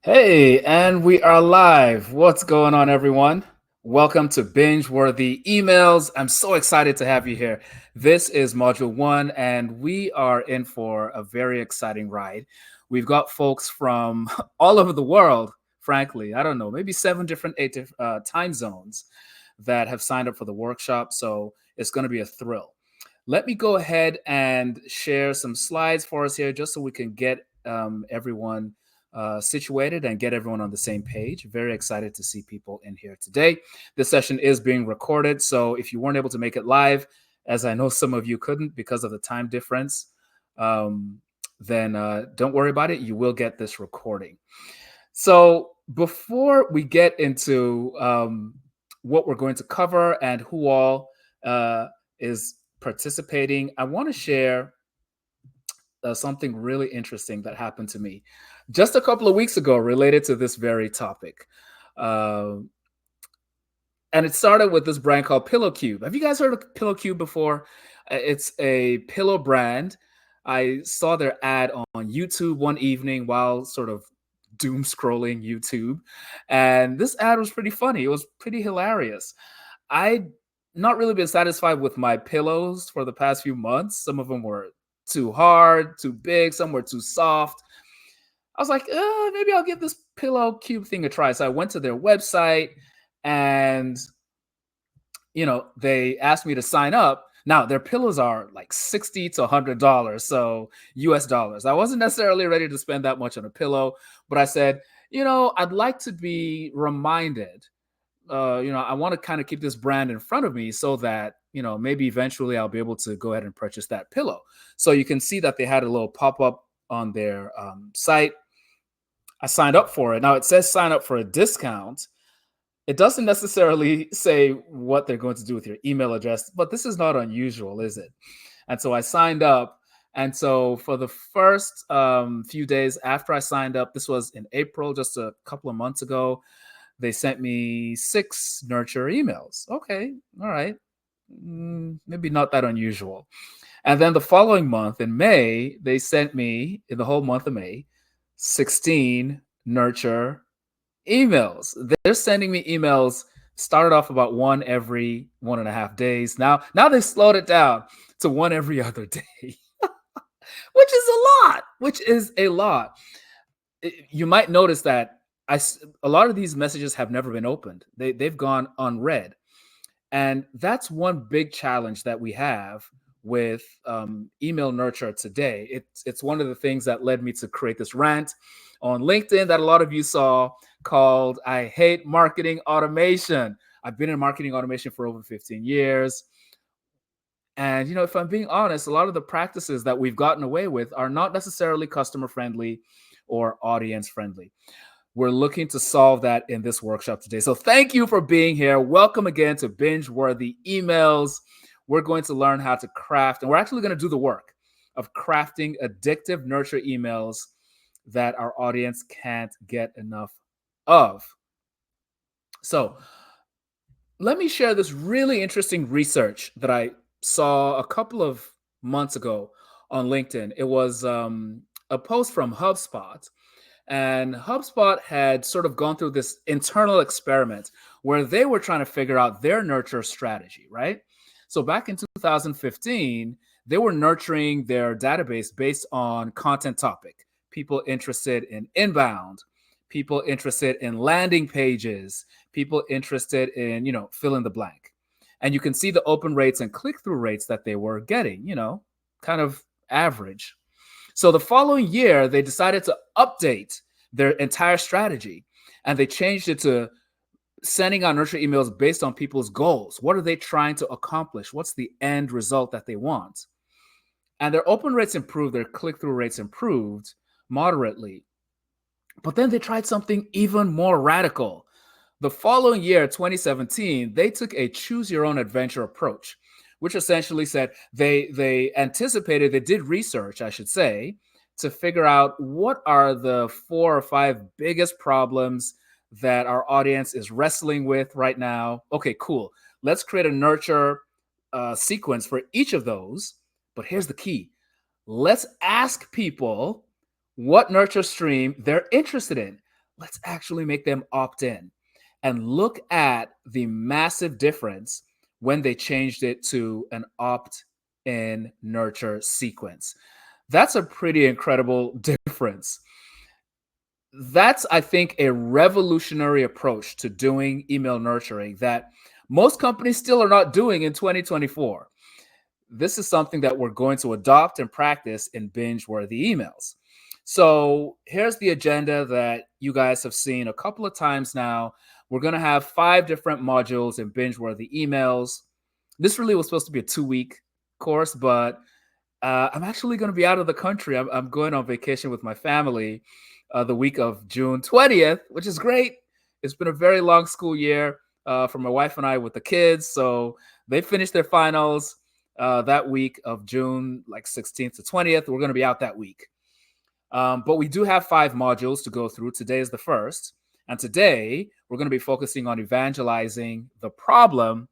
Hey, and we are live. What's going on, everyone? Welcome to Bingeworthy Emails. I'm so excited to have you here. This is Module 1, and we are in for a very exciting ride. We've got folks from all over the world, frankly. I don't know, maybe eight different time zones that have signed up for the workshop. So it's going to be a thrill. Let me go ahead and share some slides for us here just so we can get everyone situated and get everyone on the same page. Very excited to see people in here today. This session is being recorded, so if you weren't able to make it live, as I know some of you couldn't because of the time difference, then don't worry about it. You will get this recording. So before we get into what we're going to cover and who all is participating, I want to share something really interesting that happened to me just a couple of weeks ago related to this very topic. Uh, and it started with this brand called Pillow Cube. Have you guys heard of Pillow Cube before? It's a pillow brand. I saw their ad on YouTube one evening while sort of doom scrolling YouTube. And this ad was pretty funny. It was pretty hilarious. I not really been satisfied with my pillows for the past few months. Some of them were too hard, too big, some were too soft. I was like, maybe I'll give this Pillow Cube thing a try. So I went to their website and they asked me to sign up. Now their pillows are like $60 to $100, so US dollars. I wasn't necessarily ready to spend that much on a pillow, but I said, I'd like to be reminded. I want to kind of keep this brand in front of me so that, maybe eventually I'll be able to go ahead and purchase that pillow. So you can see that they had a little pop up on their site. I signed up for it. Now it says sign up for a discount. It doesn't necessarily say what they're going to do with your email address, but this is not unusual, is it? And so I signed up. And so for the first few days after I signed up, this was in April, just a couple of months ago, they sent me 6 nurture emails. Okay, all right. Maybe not that unusual. And then the following month in May, they sent me, in the whole month of May, 16 nurture emails. They're sending me emails, started off about one every 1.5 days. Now they slowed it down to one every other day, which is a lot. You might notice that a lot of these messages have never been opened. They've gone unread. And that's one big challenge that we have with email nurture today. It's one of the things that led me to create this rant on LinkedIn that a lot of you saw called I Hate Marketing Automation. I've been in marketing automation for over 15 years. And, if I'm being honest, a lot of the practices that we've gotten away with are not necessarily customer friendly or audience friendly. We're looking to solve that in this workshop today. So thank you for being here. Welcome again to Bingeworthy Emails. We're going to learn how to craft, and we're actually going to do the work of crafting addictive nurture emails that our audience can't get enough of. So let me share this really interesting research that I saw a couple of months ago on LinkedIn. It was a post from HubSpot. And HubSpot had sort of gone through this internal experiment where they were trying to figure out their nurture strategy, right? So back in 2015, they were nurturing their database based on content topic, people interested in inbound, people interested in landing pages, people interested in, fill in the blank. And you can see the open rates and click-through rates that they were getting, kind of average. So the following year, they decided to update their entire strategy, and they changed it to sending out nurture emails based on people's goals. What are they trying to accomplish? What's the end result that they want? And their open rates improved, their click-through rates improved moderately. But then they tried something even more radical. The following year, 2017, they took a choose your own adventure approach, which essentially said they did research, I should say, to figure out what are the 4 or 5 biggest problems that our audience is wrestling with right now. Okay, cool. Let's create a nurture sequence for each of those. But here's the key. Let's ask people what nurture stream they're interested in. let's actually make them opt in and look at the massive difference when they changed it to an opt in nurture sequence. That's a pretty incredible difference. That's, I think, a revolutionary approach to doing email nurturing that most companies still are not doing in 2024. This is something that we're going to adopt and practice in binge-worthy emails. So here's the agenda that you guys have seen a couple of times now. We're going to have 5 different modules in binge-worthy emails. This really was supposed to be a 2-week course, but I'm actually going to be out of the country. I'm going on vacation with my family the week of June 20th, which is great. It's been a very long school year for my wife and I with the kids. So they finished their finals that week of June, like 16th to 20th. We're going to be out that week. But we do have 5 modules to go through. Today is the first. And today we're going to be focusing on evangelizing the problem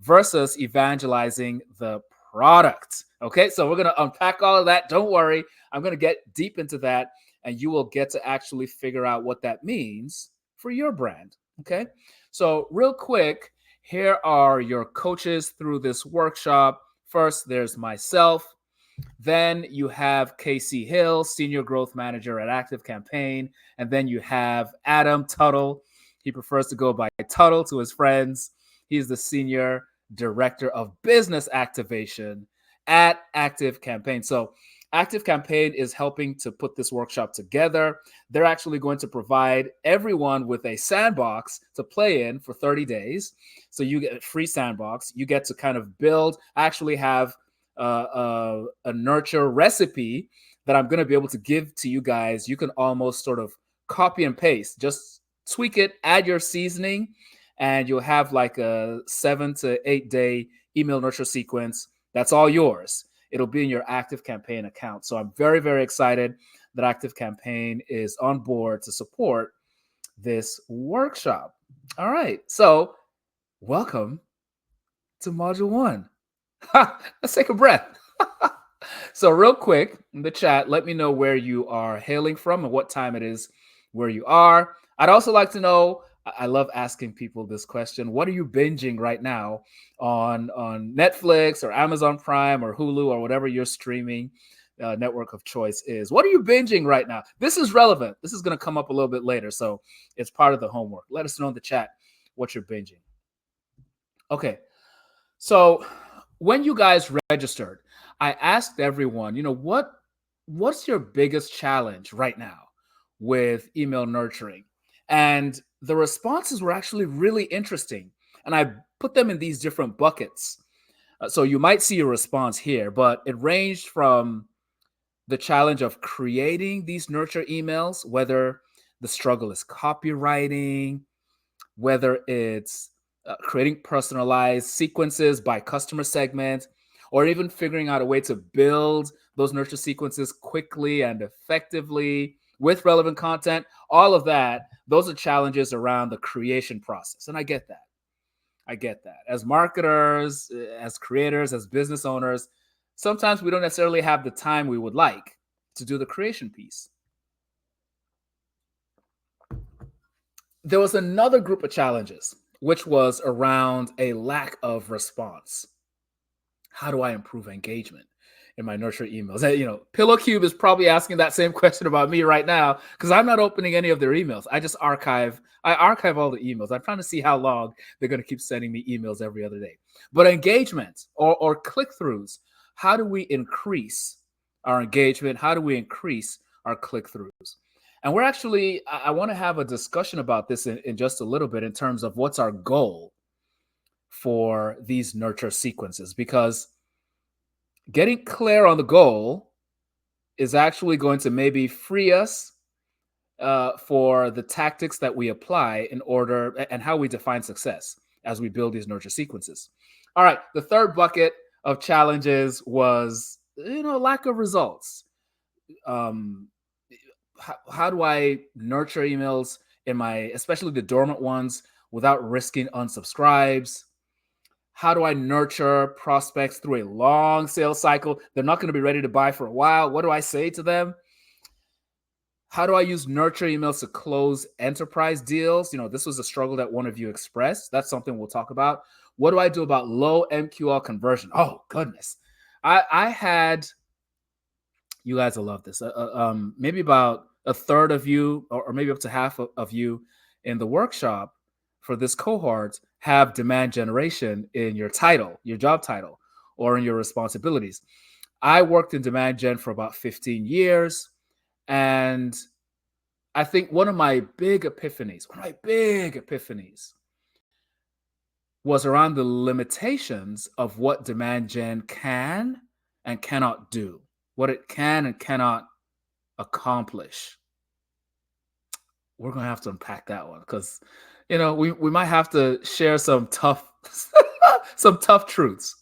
versus evangelizing the product. Okay, so we're going to unpack all of that. Don't worry. I'm going to get deep into that, and you will get to actually figure out what that means for your brand. Okay, so real quick, here are your coaches through this workshop. First, there's myself. Then you have Casey Hill, Senior Growth Manager at Active Campaign. And then you have Adam Tuttle. He prefers to go by Tuttle to his friends. He's the Senior Director of Business Activation at Active Campaign. So Active Campaign is helping to put this workshop together. They're actually going to provide everyone with a sandbox to play in for 30 days. So you get a free sandbox. You get to kind of build, actually have a nurture recipe that I'm going to be able to give to you guys. You can almost sort of copy and paste, just tweak it, add your seasoning, and you'll have like a 7 to 8 day email nurture sequence. That's all yours. It'll be in your Active Campaign account. So I'm very, very excited that Active Campaign is on board to support this workshop. All right. So welcome to Module 1. Let's take a breath. So real quick in the chat, let me know where you are hailing from and what time it is where you are. I'd also like to know, I love asking people this question, what are you binging right now on Netflix or Amazon Prime or Hulu or whatever your streaming network of choice is? What are you binging right now? This is relevant. This is going to come up a little bit later, so it's part of the homework. Let us know in the chat what you're binging. Okay, so when you guys registered, I asked everyone, what's your biggest challenge right now with email nurturing? And the responses were actually really interesting. And I put them in these different buckets. So you might see a response here, but it ranged from the challenge of creating these nurture emails, whether the struggle is copywriting, whether it's creating personalized sequences by customer segment, or even figuring out a way to build those nurture sequences quickly and effectively with relevant content. All of that, those are challenges around the creation process. And I get that. As marketers, as creators, as business owners, sometimes we don't necessarily have the time we would like to do the creation piece. There was another group of challenges, which was around a lack of response. How do I improve engagement in my nurture emails? Pillow Cube is probably asking that same question about me right now because I'm not opening any of their emails. I archive all the emails. I'm trying to see how long they're going to keep sending me emails every other day. But engagement or click-throughs, how do we increase our engagement? How do we increase our click-throughs? And I want to have a discussion about this in just a little bit in terms of what's our goal for these nurture sequences, because getting clear on the goal is actually going to maybe free us for the tactics that we apply in order and how we define success as we build these nurture sequences. All right, the third bucket of challenges was, lack of results. How do I nurture emails especially the dormant ones, without risking unsubscribes? How do I nurture prospects through a long sales cycle? They're not going to be ready to buy for a while. What do I say to them? How do I use nurture emails to close enterprise deals? This was a struggle that one of you expressed. That's something we'll talk about. What do I do about low MQL conversion? Oh, goodness. I had, you guys will love this. Maybe about a third of you, or maybe up to half of you in the workshop for this cohort have demand generation in your title, your job title, or in your responsibilities. I worked in demand gen for about 15 years. And I think one of my big epiphanies was around the limitations of what demand gen can and cannot do, what it can and cannot accomplish. We're going to have to unpack that one because, we might have to share some tough, some tough truths.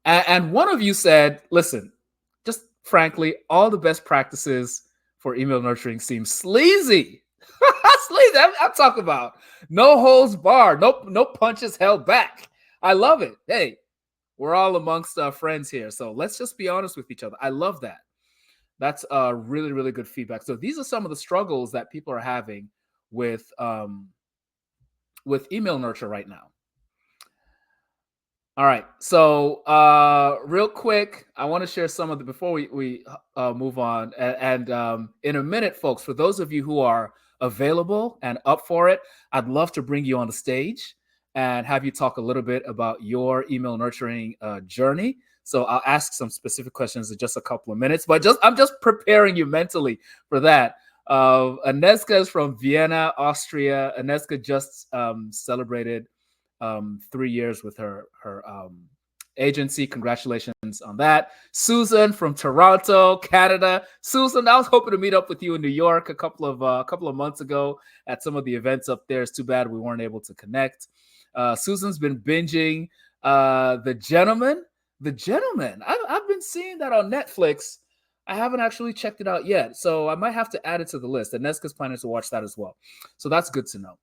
And one of you said, listen, just frankly, all the best practices for email nurturing seem sleazy. Sleazy. I'm talking about no holds barred, no punches held back. I love it. Hey, we're all amongst friends here, so let's just be honest with each other. I love that. That's really, really good feedback. So these are some of the struggles that people are having with email nurture right now. All right. So real quick, I want to share some of the, before we move on. And in a minute, folks, for those of you who are available and up for it, I'd love to bring you on the stage and have you talk a little bit about your email nurturing journey. So I'll ask some specific questions in just a couple of minutes, but I'm just preparing you mentally for that. Aneska is from Vienna, Austria. Aneska just celebrated 3 years with her agency. Congratulations on that. Susan from Toronto, Canada. Susan, I was hoping to meet up with you in New York a couple of months ago at some of the events up there. It's too bad we weren't able to connect. Susan's been binging The Gentleman. I've been seeing that on Netflix. I haven't actually checked it out yet, so I might have to add it to the list. And Neska's planning to watch that as well. So that's good to know.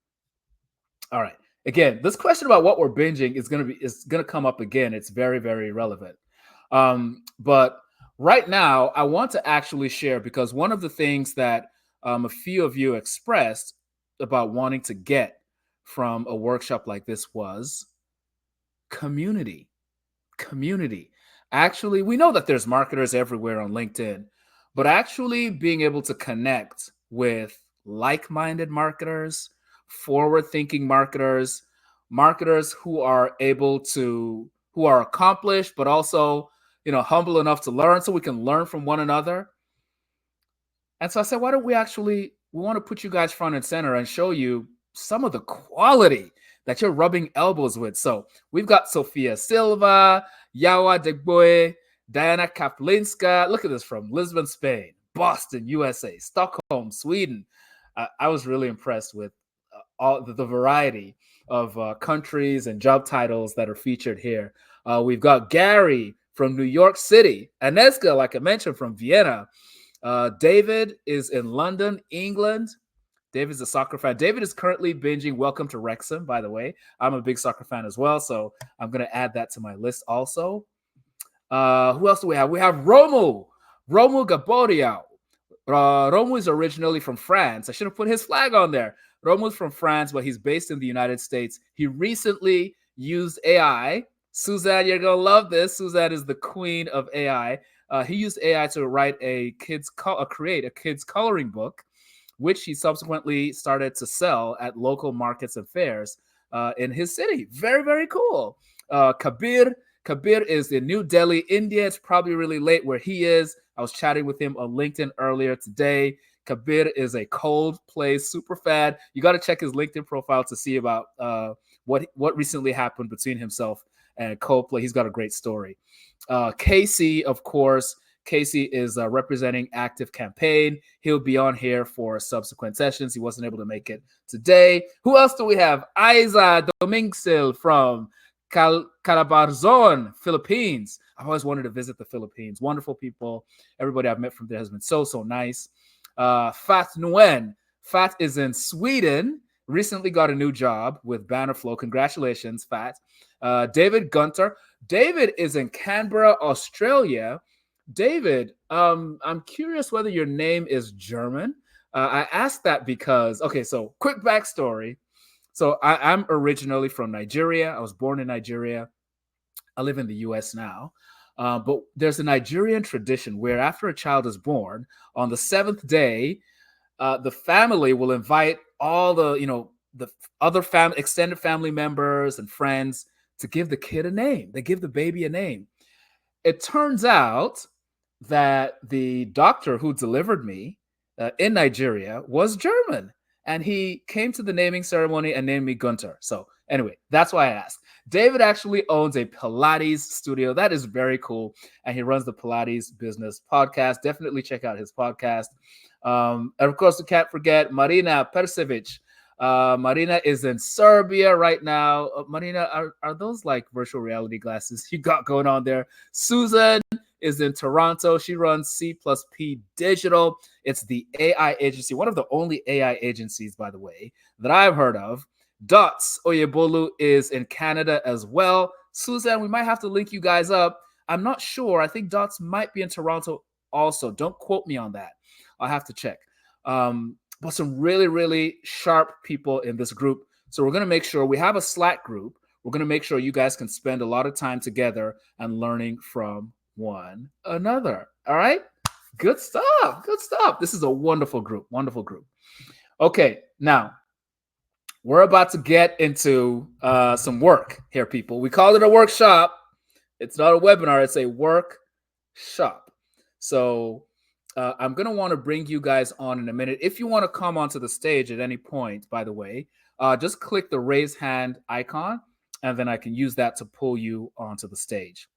All right. Again, this question about what we're binging is going to come up again. It's very, very relevant. But right now, I want to actually share, because one of the things that a few of you expressed about wanting to get from a workshop like this was community. Actually, we know that there's marketers everywhere on LinkedIn, but actually being able to connect with like-minded marketers, forward-thinking marketers who are accomplished, but also, humble enough to learn, so we can learn from one another. And so I said, why don't we want to put you guys front and center and show you some of the quality that you're rubbing elbows with. So we've got Sophia Silva, Yawa Degboe, Diana Kaplinska. Look at this, from Lisbon, Spain, Boston, USA, Stockholm, Sweden. I was really impressed with all the variety of countries and job titles that are featured here. We've got Gary from New York City, Aneska, like I mentioned, from Vienna. David is in London, England. David's a soccer fan. David is currently binging Welcome to Wrexham, by the way. I'm a big soccer fan as well, so I'm going to add that to my list also. Who else do we have? We have Romu Gaboriao. Romu is originally from France. I should have put his flag on there. Romu's from France, but he's based in the United States. He recently used AI. Suzanne, you're going to love this. Suzanne is the queen of AI. He used AI to write create a kid's coloring book, which he subsequently started to sell at local markets and fairs in his city. Very, very cool. Kabir is in New Delhi, India. It's probably really late where he is. I was chatting with him on LinkedIn earlier today. Kabir is a Coldplay super fan. You got to check his LinkedIn profile to see about what recently happened between himself and Coldplay. He's got a great story. Casey, of course. Casey is representing Active Campaign. He'll be on here for subsequent sessions. He wasn't able to make it today. Who else do we have? Aiza Domingsil from Calabarzon, Philippines. I've always wanted to visit the Philippines. Wonderful people. Everybody I've met from there has been so, so nice. Fat Nguyen. Fat is in Sweden. Recently got a new job with Bannerflow. Congratulations, Fat. David Gunter. David is in Canberra, Australia. David, I'm curious whether your name is German. I asked that because, okay, so quick backstory. So I'm originally from Nigeria. I was born in Nigeria. I live in the US now. But there's a Nigerian tradition where after a child is born, on the seventh day, the family will invite all the other extended family members and friends to give the kid a name. They give the baby a name. It turns out that the doctor who delivered me in Nigeria was German, and he came to the naming ceremony and named me Gunter. So anyway, that's why I asked. David actually owns a Pilates studio. That is very cool, and he runs the Pilates Business Podcast. Definitely check out his podcast. And of course, we can't forget Marina Persevic. Marina is in Serbia right now. Marina, are those like virtual reality glasses you got going on there? Susan is in Toronto. She runs C plus P Digital. It's the AI agency, one of the only AI agencies, by the way, that I've heard of. Dots Oyebolu is in Canada as well. Susan, we might have to link you guys up. I'm not sure. I think Dots might be in Toronto also. Don't quote me on that. I'll have to check. But some really, really sharp people in this group. So we're going to make sure we have a Slack group. We're going to make sure you guys can spend a lot of time together and learning from one another. All right? Good stuff. Good stuff. This is a wonderful group. Wonderful group. Okay, now we're about to get into some work here, people. We call it a workshop. It's not a webinar. It's a workshop. So I'm going to want to bring you guys on in a minute. If you want to come onto the stage at any point, by the way, just click the raise hand icon, and then I can use that to pull you onto the stage.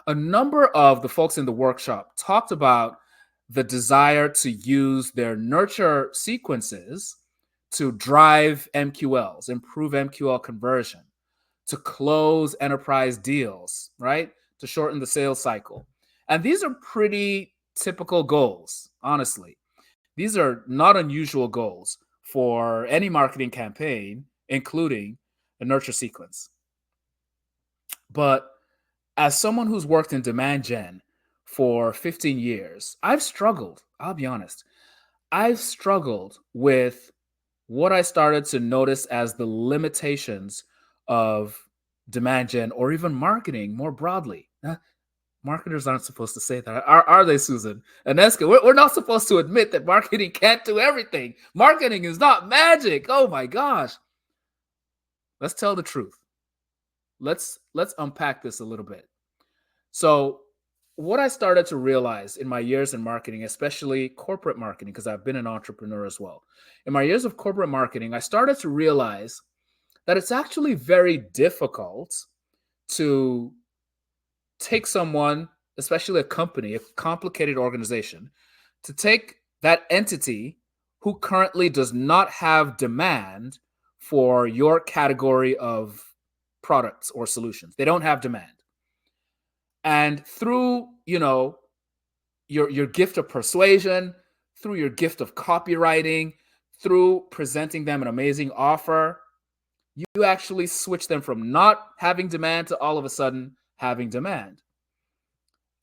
A number of the folks in the workshop talked about the desire to use their nurture sequences to drive MQLs, improve MQL conversion, to close enterprise deals, right? To shorten the sales cycle. And these are pretty typical goals, honestly. These are not unusual goals for any marketing campaign, including a nurture sequence. But as someone who's worked in demand gen for 15 years, I've struggled, I'll be honest. I've struggled with what I started to notice as the limitations of demand gen or even marketing more broadly. Marketers aren't supposed to say that, are they, Susan? Aneska, we're not supposed to admit that marketing can't do everything. Marketing is not magic. Oh my gosh. Let's tell the truth. Let's unpack this a little bit. So what I started to realize in my years in marketing, especially corporate marketing, because I've been an entrepreneur as well. In my years of corporate marketing, I started to realize that it's actually very difficult to take someone, especially a company, a complicated organization, to take that entity who currently does not have demand for your category of products or solutions. They don't have demand. And through, your gift of persuasion, through your gift of copywriting, through presenting them an amazing offer, you actually switch them from not having demand to all of a sudden having demand.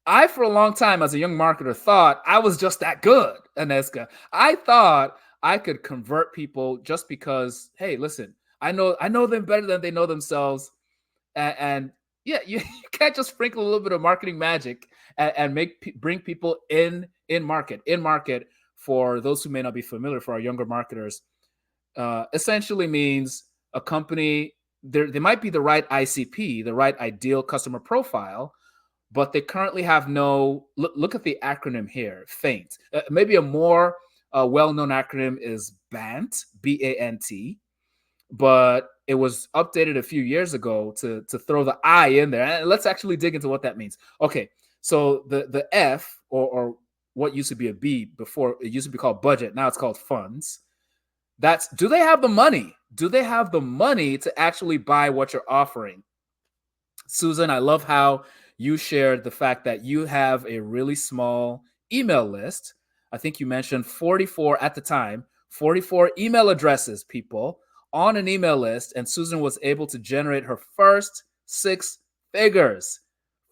I, for a long time, as a young marketer, thought I was just that good, Aneska. I thought I could convert people just because, hey, listen, I know them better than they know themselves. And yeah, you can't just sprinkle a little bit of marketing magic and bring people in market. In market, for those who may not be familiar, for our younger marketers, essentially means a company, they might be the right ICP, the right ideal customer profile, but they currently have no, look at the acronym here, FAINT. Maybe a more well-known acronym is BANT, B-A-N-T, but it was updated a few years ago to throw the I in there. And let's actually dig into what that means. Okay, so the F, or what used to be a B before, it used to be called budget, now it's called funds. That's, do they have the money? Do they have the money to actually buy what you're offering? Susan, I love how you shared the fact that you have a really small email list. I think you mentioned 44 at the time, 44 email addresses, people, on an email list. And Susan was able to generate her first 6 figures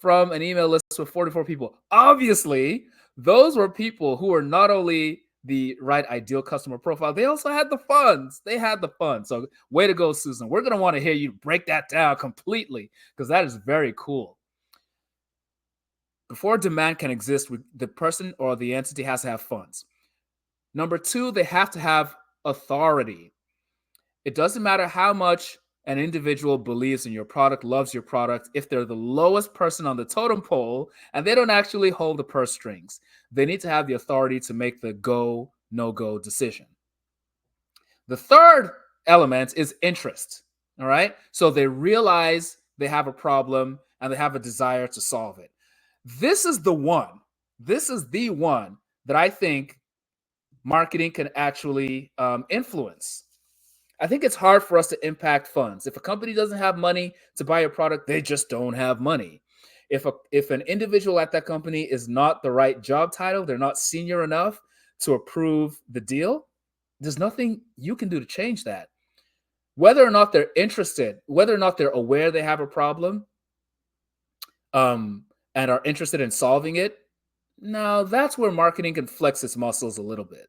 from an email list with 44 people. Obviously, those were people who were not only the right ideal customer profile, they also had the funds. They had the funds. So, way to go, Susan. We're going to want to hear you break that down completely because that is very cool. Before demand can exist, the person or the entity has to have funds. Number two, they have to have authority. It doesn't matter how much an individual believes in your product, loves your product, if they're the lowest person on the totem pole and they don't actually hold the purse strings. They need to have the authority to make the go, no go decision. The third element is interest. All right. So they realize they have a problem and they have a desire to solve it. This is the one. This is the one that I think marketing can actually influence. I think it's hard for us to impact funds. If a company doesn't have money to buy a product, they just don't have money. If an individual at that company is not the right job title, they're not senior enough to approve the deal, there's nothing you can do to change that. Whether or not they're interested, whether or not they're aware they have a problem, and are interested in solving it, now that's where marketing can flex its muscles a little bit.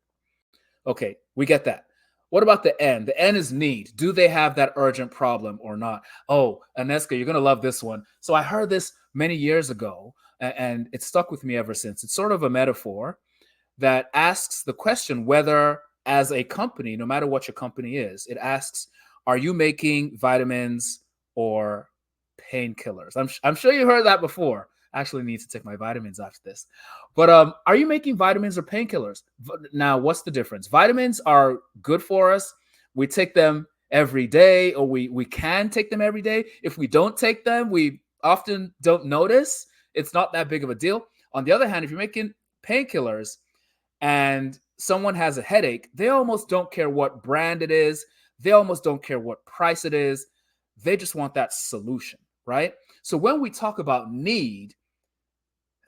Okay, we get that. What about the N? The N is need. Do they have that urgent problem or not? Oh, Aneska, you're going to love this one. So I heard this many years ago, and it stuck with me ever since. It's sort of a metaphor that asks the question whether, as a company, no matter what your company is, it asks, are you making vitamins or painkillers? I'm sure you heard that before. I actually need to take my vitamins after this. But are you making vitamins or painkillers? Now, what's the difference? Vitamins are good for us. We take them every day, or we can take them every day. If we don't take them, we often don't notice. It's not that big of a deal. On the other hand, if you're making painkillers and someone has a headache, they almost don't care what brand it is. They almost don't care what price it is. They just want that solution, right? So when we talk about need,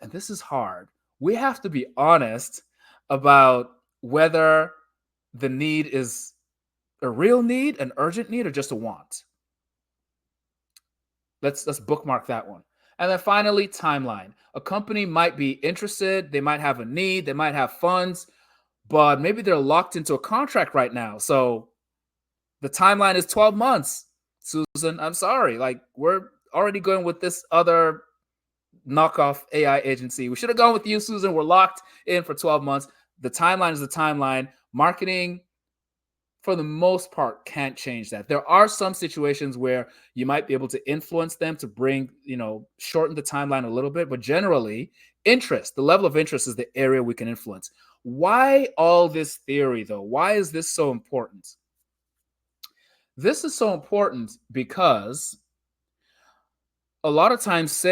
and this is hard, we have to be honest about whether the need is a real need, an urgent need, or just a want. Let's bookmark that one. And then finally, timeline. A company might be interested, they might have a need, they might have funds, but maybe they're locked into a contract right now. So the timeline is 12 months. Susan, I'm sorry. Like, we're already going with this other knockoff AI agency. We should have gone with you, Susan. We're locked in for 12 months. The timeline is the timeline. Marketing, for the most part, can't change that. There are some situations where you might be able to influence them to bring, shorten the timeline a little bit, but generally, interest, the level of interest is the area we can influence. Why all this theory, though? Why is this so important? This is so important because a lot of times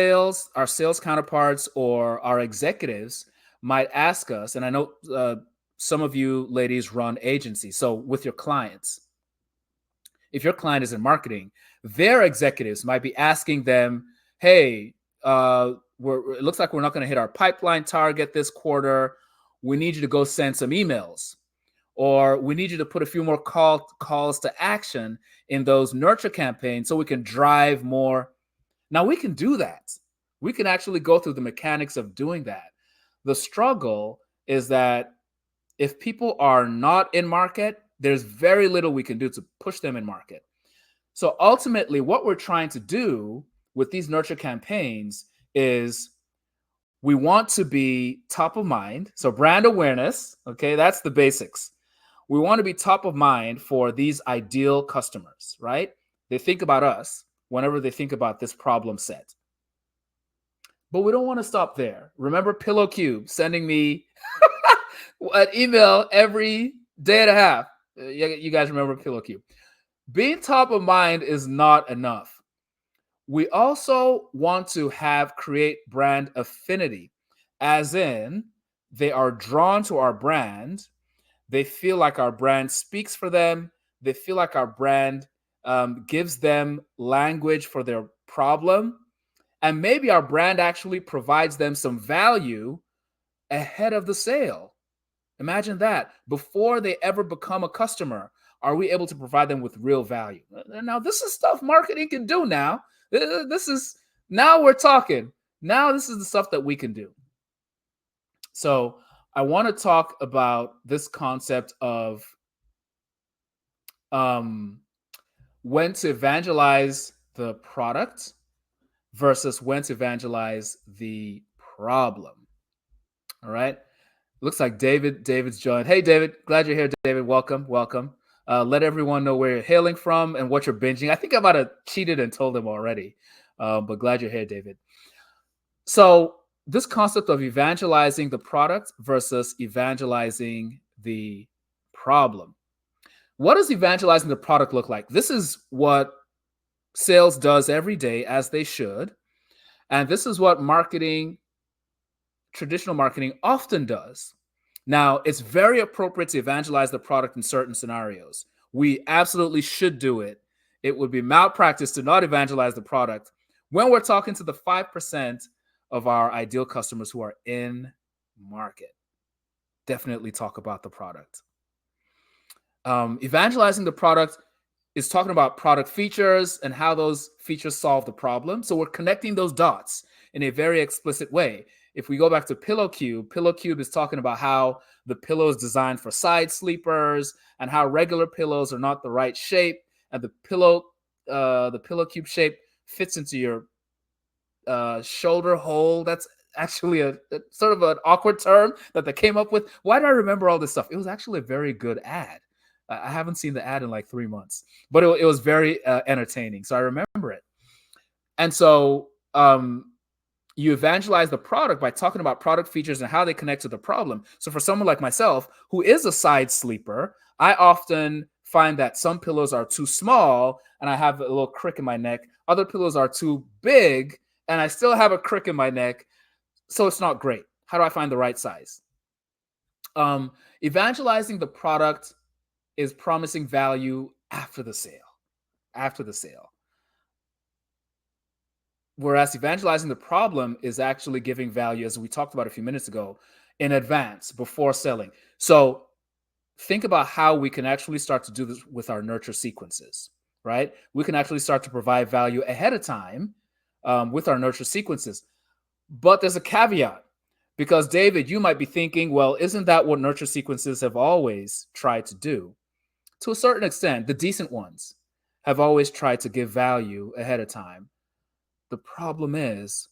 our sales counterparts or our executives might ask us, and I know some of you ladies run agencies, so with your clients, if your client is in marketing, their executives might be asking them, hey, it looks like we're not going to hit our pipeline target this quarter. We need you to go send some emails, or we need you to put a few more calls to action in those nurture campaigns so we can drive more. Now, we can do that. We can actually go through the mechanics of doing that. The struggle is that if people are not in market, there's very little we can do to push them in market. So ultimately, what we're trying to do with these nurture campaigns is we want to be top of mind. So brand awareness, okay, that's the basics. We want to be top of mind for these ideal customers, right? They think about us whenever they think about this problem set. But we don't want to stop there. Remember Pillow Cube sending me an email every day and a half. You guys remember Pillow Cube. Being top of mind is not enough. We also want to create brand affinity, as in they are drawn to our brand. They feel like our brand speaks for them. They feel like our brand gives them language for their problem. And maybe our brand actually provides them some value ahead of the sale. Imagine that. Before they ever become a customer, are we able to provide them with real value? Now, this is stuff marketing can do now. Now we're talking. Now, this is the stuff that we can do. So, I want to talk about this concept of um, when to evangelize the product versus when to evangelize the problem. All right. Looks like David's joined. Hey, David. Glad you're here, David. Welcome. Welcome. Let everyone know where you're hailing from and what you're binging. I think I might have cheated and told them already, but glad you're here, David. So, this concept of evangelizing the product versus evangelizing the problem. What does evangelizing the product look like? This is what sales does every day, as they should. And this is what traditional marketing often does. Now, it's very appropriate to evangelize the product in certain scenarios. We absolutely should do it. It would be malpractice to not evangelize the product when we're talking to the 5% of our ideal customers who are in market. Definitely talk about the product. Evangelizing the product is talking about product features and how those features solve the problem. So we're connecting those dots in a very explicit way. If we go back to Pillow Cube is talking about how the pillow is designed for side sleepers and how regular pillows are not the right shape, and the pillow cube shape fits into your shoulder hole. That's actually a sort of an awkward term that they came up with. Why do I remember all this stuff? It was actually a very good ad. I haven't seen the ad in like 3 months, but it was very entertaining. So I remember it. And so you evangelize the product by talking about product features and how they connect to the problem. So for someone like myself, who is a side sleeper, I often find that some pillows are too small and I have a little crick in my neck. Other pillows are too big and I still have a crick in my neck. So it's not great. How do I find the right size? Evangelizing the product is promising value after the sale. After the sale. Whereas evangelizing the problem is actually giving value, as we talked about a few minutes ago, in advance before selling. So think about how we can actually start to do this with our nurture sequences, right? We can actually start to provide value ahead of time with our nurture sequences. But there's a caveat, because David, you might be thinking, well, isn't that what nurture sequences have always tried to do? To a certain extent, the decent ones have always tried to give value ahead of time. The problem is,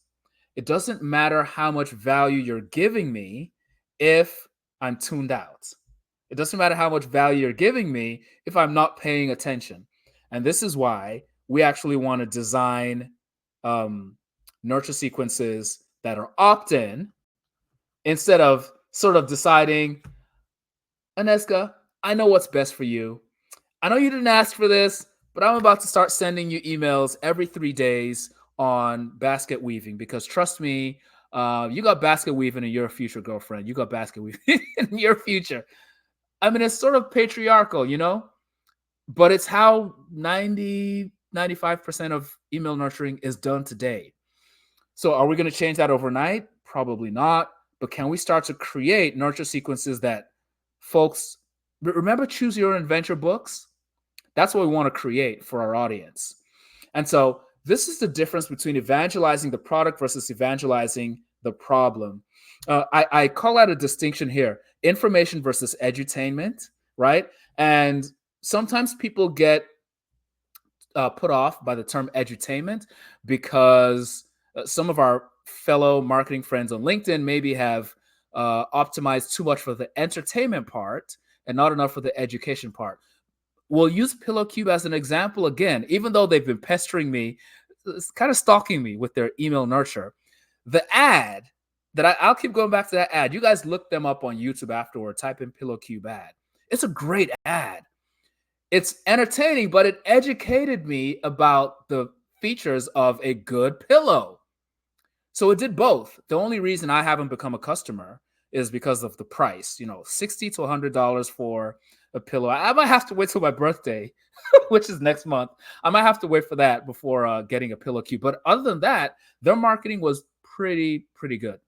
it doesn't matter how much value you're giving me if I'm tuned out. It doesn't matter how much value you're giving me if I'm not paying attention. And this is why we actually want to design nurture sequences that are opt-in instead of sort of deciding, Aneska, I know what's best for you. I know you didn't ask for this, but I'm about to start sending you emails every 3 days on basket weaving, because trust me, you got basket weaving in your future, girlfriend. You got basket weaving in your future. I mean, it's sort of patriarchal, but it's how 95% of email nurturing is done today. So are we going to change that overnight? Probably not. But can we start to create nurture sequences that folks remember? Choose Your Own Adventure books. That's what we want to create for our audience. And so this is the difference between evangelizing the product versus evangelizing the problem. I call out a distinction here: information versus edutainment, right? And sometimes people get put off by the term edutainment because some of our fellow marketing friends on LinkedIn maybe have optimized too much for the entertainment part and not enough for the education part. We'll use Pillow Cube as an example again, even though they've been pestering me, kind of stalking me with their email nurture. The ad that I'll keep going back to that ad. You guys look them up on YouTube afterward, type in Pillow Cube ad. It's a great ad. It's entertaining, but it educated me about the features of a good pillow. So it did both. The only reason I haven't become a customer is because of the price, $60 to $100 for a pillow. I might have to wait till my birthday, which is next month. I might have to wait for that before getting a Pillow Cube. But other than that, their marketing was pretty good.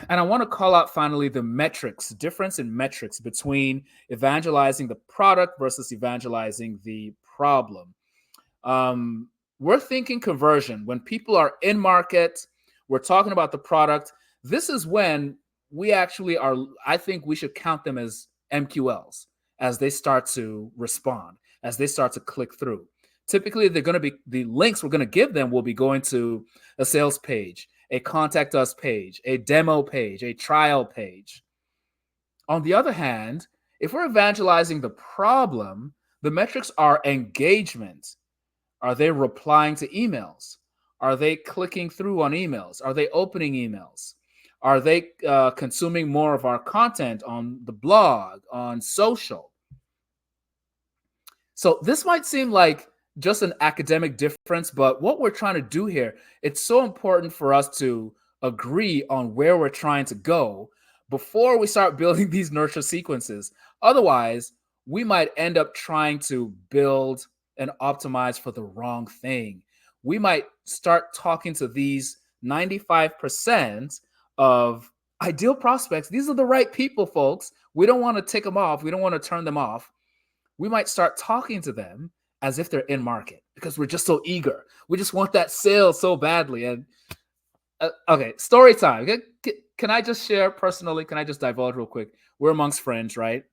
And I want to call out finally the difference in metrics between evangelizing the product versus evangelizing the problem. We're thinking conversion. When people are in market, we're talking about the product. This is when we actually are, I think we should count them as MQLs as they start to respond, as they start to click through. Typically, they're going to be, the links we're going to give them will be going to a sales page, a contact us page, a demo page, a trial page. On the other hand, if we're evangelizing the problem, the metrics are engagement. Are they replying to emails? Are they clicking through on emails? Are they opening emails? Are they consuming more of our content on the blog, on social? So this might seem like just an academic difference, but what we're trying to do here, it's so important for us to agree on where we're trying to go before we start building these nurture sequences. Otherwise, we might end up trying to build and optimize for the wrong thing. We might start talking to these 95% of ideal prospects. These are the right people, folks. We don't want to tick them off. We don't want to turn them off. We might start talking to them as if they're in market because we're just so eager. We just want that sale so badly. And okay, story time. Can I just share personally? Can I just divulge real quick? We're amongst friends, right?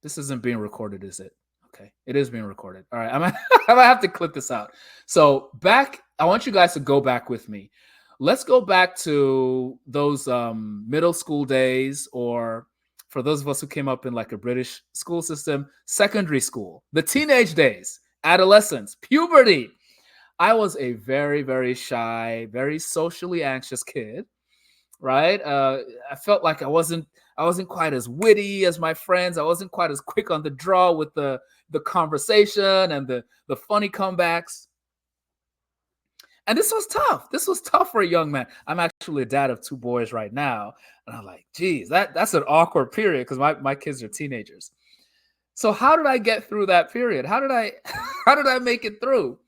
This isn't being recorded, is it? Okay, it is being recorded. All right, I might have to clip this out. So I want you guys to go back with me. Let's go back to those middle school days, or for those of us who came up in like a British school system, secondary school, the teenage days, adolescence, puberty. I was a very, very shy, very socially anxious kid, right? I felt like I wasn't quite as witty as my friends. I wasn't quite as quick on the draw with the conversation and the funny comebacks. And this was tough. This was tough for a young man. I'm actually a dad of 2 boys right now. And I'm like, geez, that's an awkward period because my kids are teenagers. So how did I get through that period? How did I make it through?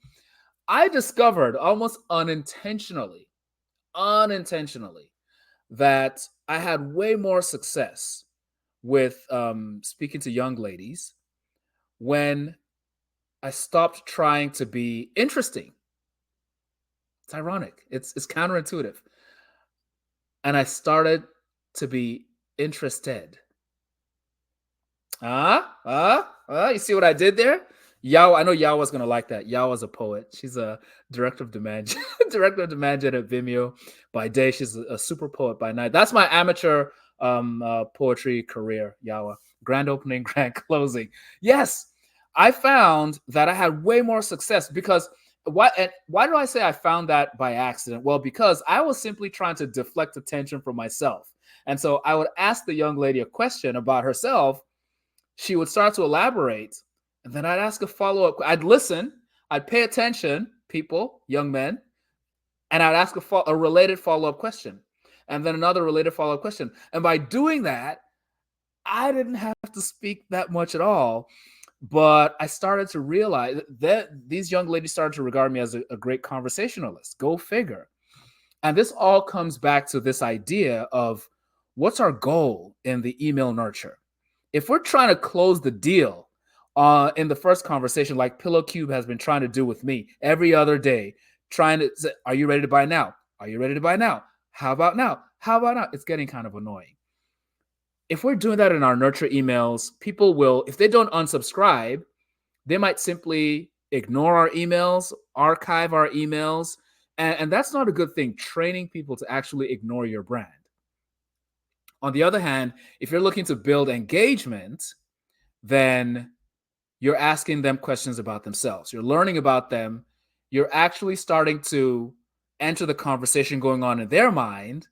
I discovered almost unintentionally, that I had way more success with speaking to young ladies when I stopped trying to be interesting. It's ironic. It's counterintuitive. And I started to be interested. You see what I did there? Yao, I know Yawa's gonna like that. Yawa's a poet. She's a director of demand, director of demand gen at Vimeo. By day, she's a super poet by night. That's my amateur poetry career. Yawa, grand opening, grand closing. Yes, I found that I had way more success because why do I say I found that by accident? Well, because I was simply trying to deflect attention from myself, and so I would ask the young lady a question about herself. She would start to elaborate. And then I'd ask a follow-up. I'd listen. I'd pay attention, people, young men, and I'd ask a related follow-up question, and then another related follow-up question. And by doing that, I didn't have to speak that much at all. But I started to realize that these young ladies started to regard me as a great conversationalist. Go figure. And this all comes back to this idea of what's our goal in the email nurture. If we're trying to close the deal in the first conversation, like Pillow Cube has been trying to do with me every other day, trying to say, are you ready to buy now? Are you ready to buy now? How about now? How about now? It's getting kind of annoying. If we're doing that in our nurture emails, people will, if they don't unsubscribe, they might simply ignore our emails, archive our emails, and that's not a good thing, training people to actually ignore your brand. On the other hand, if you're looking to build engagement, then you're asking them questions about themselves. You're learning about them. You're actually starting to enter the conversation going on in their mind,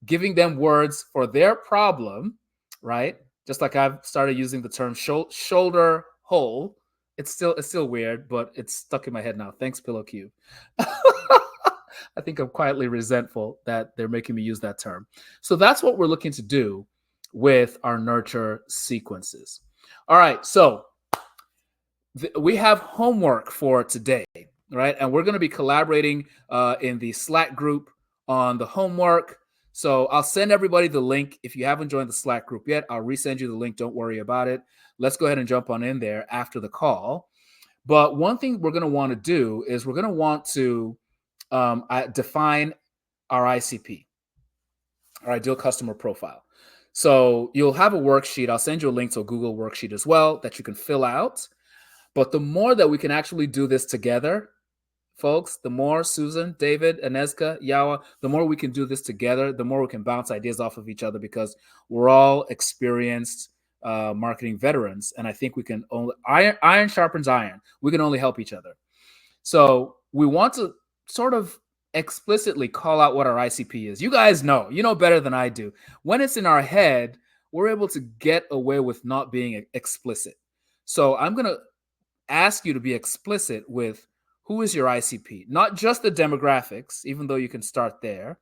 giving them words for their problem, right? Just like I've started using the term shoulder hole. It's still weird, but it's stuck in my head now. Thanks, Pillow Cube. I think I'm quietly resentful that they're making me use that term. So that's what we're looking to do with our nurture sequences. All right, so we have homework for today, right? And we're going to be collaborating in the Slack group on the homework. So I'll send everybody the link. If you haven't joined the Slack group yet, I'll resend you the link. Don't worry about it. Let's go ahead and jump on in there after the call. But one thing we're going to want to do is we're going to want to I define our ICP, our ideal customer profile. So you'll have a worksheet. I'll send you a link to a Google worksheet as well that you can fill out. But the more that we can actually do this together, folks, the more Susan, David, Anezka, Yawa, the more we can do this together, the more we can bounce ideas off of each other because we're all experienced marketing veterans. And I think we can only, iron sharpens iron. We can only help each other. So we want to sort of explicitly call out what our ICP is. You guys know, you know better than I do. When it's in our head, we're able to get away with not being explicit. So I'm going to ask you to be explicit with who is your ICP, not just the demographics, even though you can start there.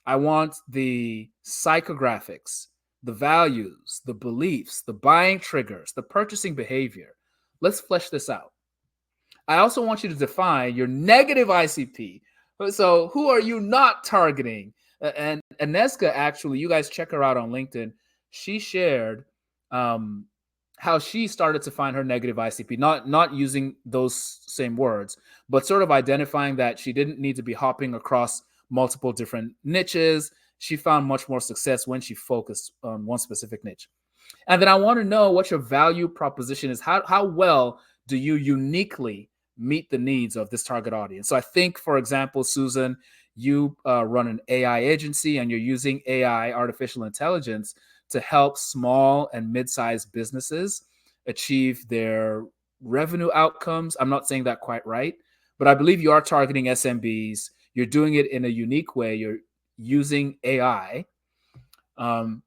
I want the psychographics, the values, the beliefs, the buying triggers, the purchasing behavior. Let's flesh this out. I also want you to define your negative ICP. So who are you not targeting? And Aneska, actually, you guys check her out on LinkedIn. She shared how she started to find her negative ICP, not using those same words, but sort of identifying that she didn't need to be hopping across multiple different niches. She found much more success when she focused on one specific niche. And then I want to know what your value proposition is. How well do you uniquely meet the needs of this target audience? So I think, for example, Susan, you run an AI agency and you're using AI, artificial intelligence, to help small and mid-sized businesses achieve their revenue outcomes. I'm not saying that quite right, but I believe you are targeting SMBs. You're doing it in a unique way. You're using AI.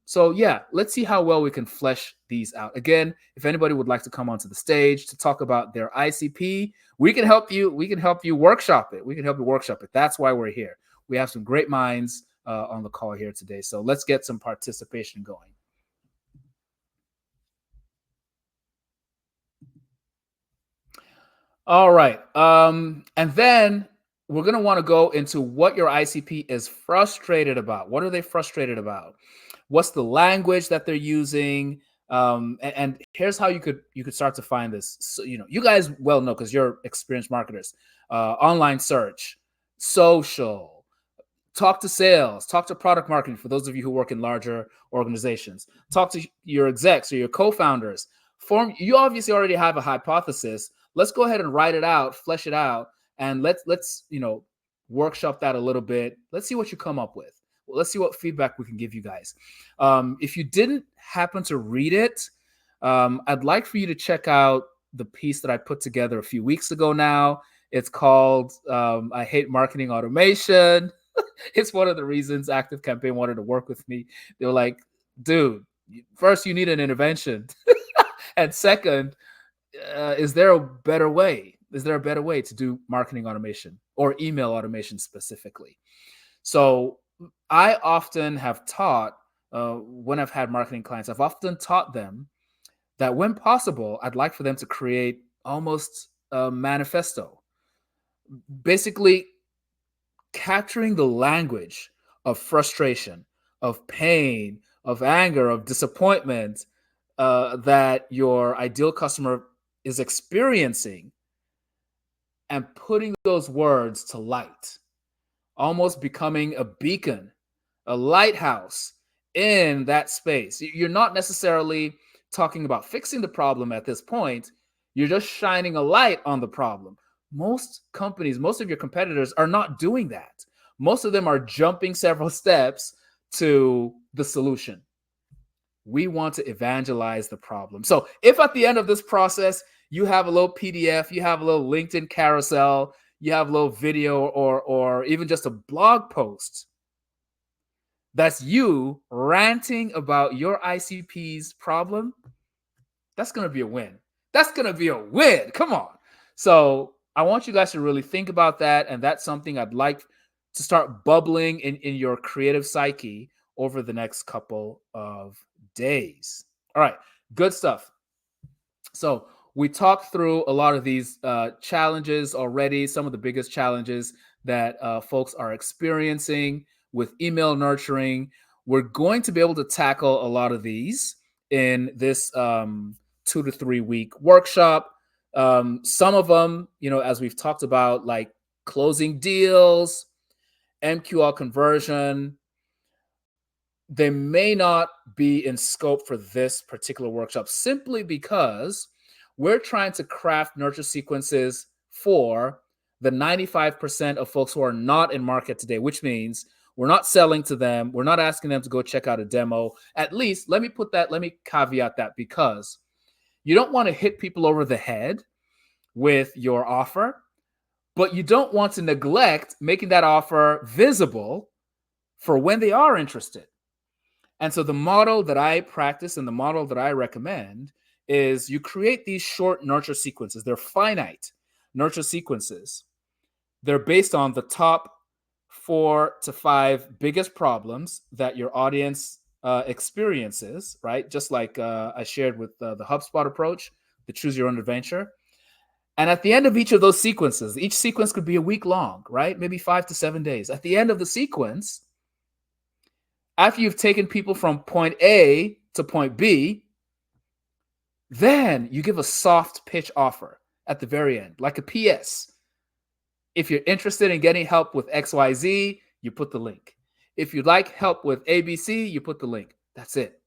So yeah, let's see how well we can flesh these out. Again, if anybody would like to come onto the stage to talk about their ICP, we can help you. We can help you workshop it. We can help you workshop it. That's why we're here. We have some great minds on the call here today. So let's get some participation going. All right. And then we're going to want to go into what your ICP is frustrated about. What are they frustrated about? What's the language that they're using? And here's how you could start to find this. So, you guys well know because you're experienced marketers. Online search, social, talk to sales, talk to product marketing for those of you who work in larger organizations. Talk to your execs or your co-founders. You obviously already have a hypothesis. Let's go ahead and write it out, flesh it out, and let's workshop that a little bit. Let's see what you come up with. Well, let's see what feedback we can give you guys. If you didn't happen to read it, I'd like for you to check out the piece that I put together a few weeks ago now. It's called I Hate Marketing Automation. It's one of the reasons Active Campaign wanted to work with me. They were like, dude, first you need an intervention. And second, is there a better way? Is there a better way to do marketing automation or email automation specifically? So I often have taught, when I've had marketing clients, I've often taught them that when possible, I'd like for them to create almost a manifesto, basically capturing the language of frustration, of pain, of anger, of disappointment that your ideal customer is experiencing, and putting those words to light, almost becoming a beacon, a lighthouse in that space. You're not necessarily talking about fixing the problem at this point. You're just shining a light on the problem. Most companies, most of your competitors are not doing that. Most of them are jumping several steps to the solution. We want to evangelize the problem. So if at the end of this process, you have a little PDF, you have a little LinkedIn carousel, you have a little video or even just a blog post, that's you ranting about your ICP's problem, that's going to be a win. That's going to be a win. Come on. So I want you guys to really think about that. And that's something I'd like to start bubbling in your creative psyche over the next couple of days. All right. Good stuff. So we talked through a lot of these challenges already, some of the biggest challenges that folks are experiencing with email nurturing. We're going to be able to tackle a lot of these in this 2 to 3 week workshop. Some of them, as we've talked about, like closing deals, MQL conversion, they may not be in scope for this particular workshop simply because we're trying to craft nurture sequences for the 95% of folks who are not in market today, which means we're not selling to them. We're not asking them to go check out a demo. At least, let me caveat that, because you don't want to hit people over the head with your offer, but you don't want to neglect making that offer visible for when they are interested. And so the model that I practice and the model that I recommend is you create these short nurture sequences. They're finite nurture sequences. They're based on the top 4 to 5 biggest problems that your audience experiences, right? Just like I shared with the HubSpot approach, the choose your own adventure. And at the end of each of those sequences, each sequence could be a week long, right? Maybe 5 to 7 days. At the end of the sequence, after you've taken people from point A to point B, then you give a soft pitch offer at the very end, like a PS. If you're interested in getting help with XYZ, you put the link. If you'd like help with ABC, you put the link. That's it.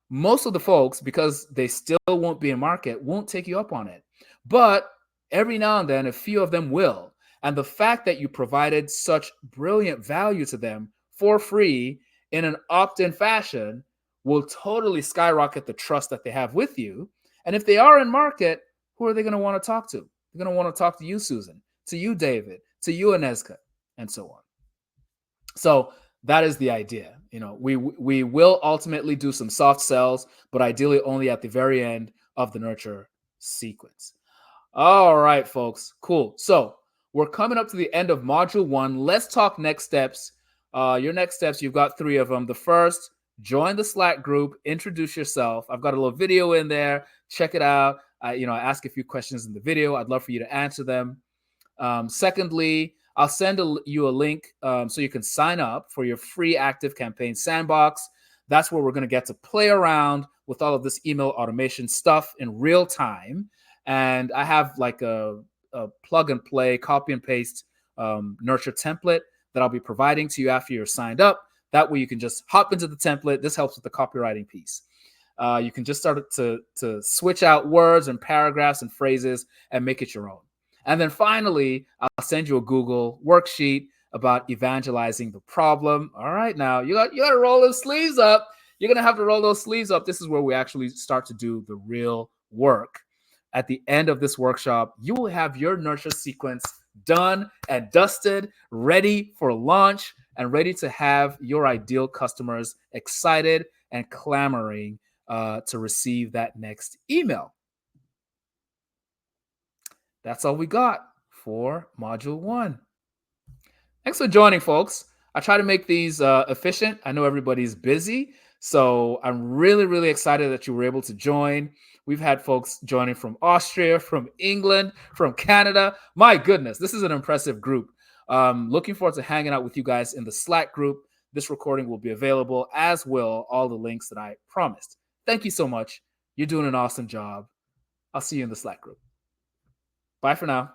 Most of the folks, because they still won't be in market, won't take you up on it. But every now and then, a few of them will. And the fact that you provided such brilliant value to them for free in an opt-in fashion will totally skyrocket the trust that they have with you. And if they are in market, who are they going to want to talk to? They're going to want to talk to you, Susan, to you, David, to you, Anezka, and so on. So that is the idea. We will ultimately do some soft sells, but ideally only at the very end of the nurture sequence. All right, folks. Cool. So we're coming up to the end of module 1. Let's talk next steps. Your next steps, you've got 3 of them. The first, join the Slack group, introduce yourself. I've got a little video in there. Check it out. I ask a few questions in the video. I'd love for you to answer them. Secondly, I'll send you a link so you can sign up for your free Active Campaign Sandbox. That's where we're going to get to play around with all of this email automation stuff in real time. And I have like a plug and play, copy and paste nurture template that I'll be providing to you after you're signed up. That way you can just hop into the template. This helps with the copywriting piece. You can just start to switch out words and paragraphs and phrases and make it your own. And then finally, I'll send you a Google worksheet about evangelizing the problem. All right, now you got to roll those sleeves up. You're going to have to roll those sleeves up. This is where we actually start to do the real work. At the end of this workshop, you will have your nurture sequence done and dusted, ready for launch, and ready to have your ideal customers excited and clamoring to receive that next email. That's all we got for module 1. Thanks for joining, folks. I try to make these efficient. I know everybody's busy, so I'm really, really excited that you were able to join. We've had folks joining from Austria, from England, from Canada. My goodness, this is an impressive group. Looking forward to hanging out with you guys in the Slack group. This recording will be available, as will all the links that I promised. Thank you so much. You're doing an awesome job. I'll see you in the Slack group. Bye for now.